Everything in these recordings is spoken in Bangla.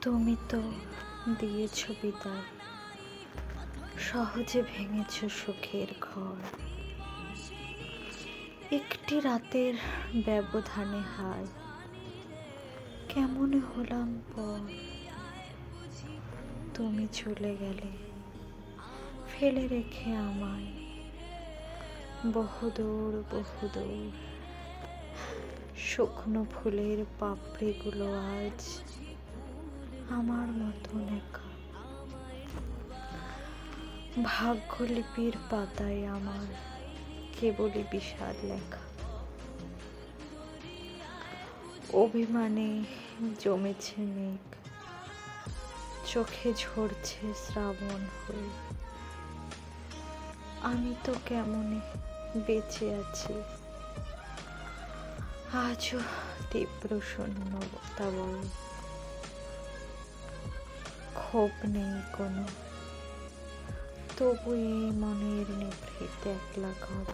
তুমি তো দিয়েছ বিদায়, সহজে ভেঙেছ সুখের ঘর। একটি রাতের ব্যবধানে হায় কেমন হলাম পর। তুমি চলে গেলে ফেলে রেখে আমায় বহুদূর বহুদূর। শুকনো ফুলের পাপড়িগুলো আজ আমার মতন একা। ভাগ্যলিপির পাতায় আমার কেবলই বিষাদ লেখা। অভিমানে জমেছে মেঘ, চোখে ঝরছে শ্রাবণ হয়ে। আমি তো কেমনে বেঁচে আছি, আজও তীব্র শূন্যতা বয়ে। ক্ষোভ নেই কোনো, তবু এই মনের নিভৃত একলা ঘর।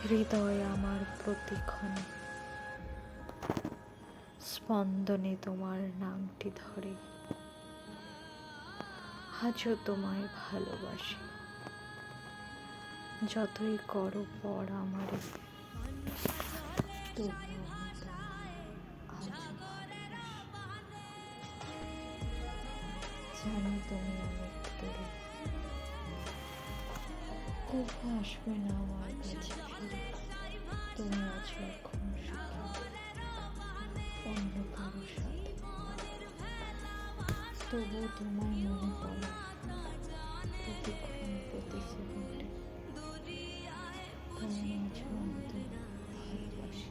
হৃদয় আমার প্রতিক্ষণে স্পন্দনে তোমার নামটি ধরে। আজও তোমায় ভালোবাসি, যতই করো পর আমারে, তবু আমি তোমায় আজও ভালোবাসি। জানি তুমি অনেক দূরে, কবু আসবে না আমার কাছে ফিরে। তুমি আছো এখন সুখী অন্য কারো সাথে, তবু তোমায় মনে পড়ে প্রতিক্ষণ প্রতি সেকেন্ডে। কেমন আছো আমি তোমায় ভালোবাসি,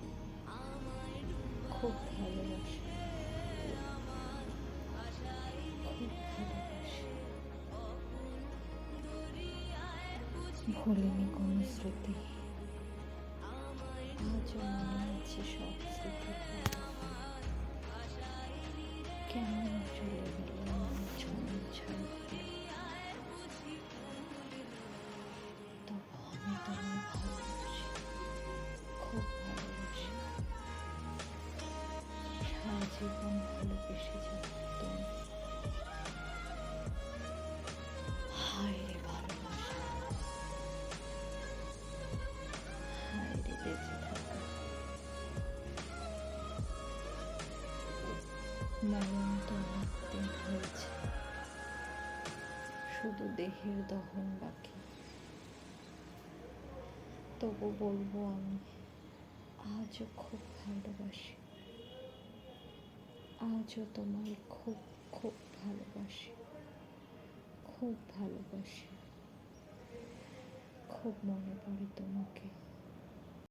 খুব ভালোবাসি, খুব ভালোবাসি। ভুলিনি কোনো স্মৃতি, আজও মনে আছে সব স্মৃতি। কেমন চলে গেল আমার ছন্ন ছাড়া, তবু আমি তোমায় ভালোবাসি, খুব ভালোবাসি। সারা জীবন ভালোবেসে যাবে তুমি। হায় রে ভালোবাসা, হায় রে বেঁচে থাকা। মরণ তো অনেকদিন হয়েছে, শুধু দেহের দহন বাকি। তবু বলবো আমি আজও খুব ভালোবাসি, আজও তোমায় খুব খুব ভালোবাসি, খুব ভালোবাসি। খুব মনে পড়ে তোমাকে।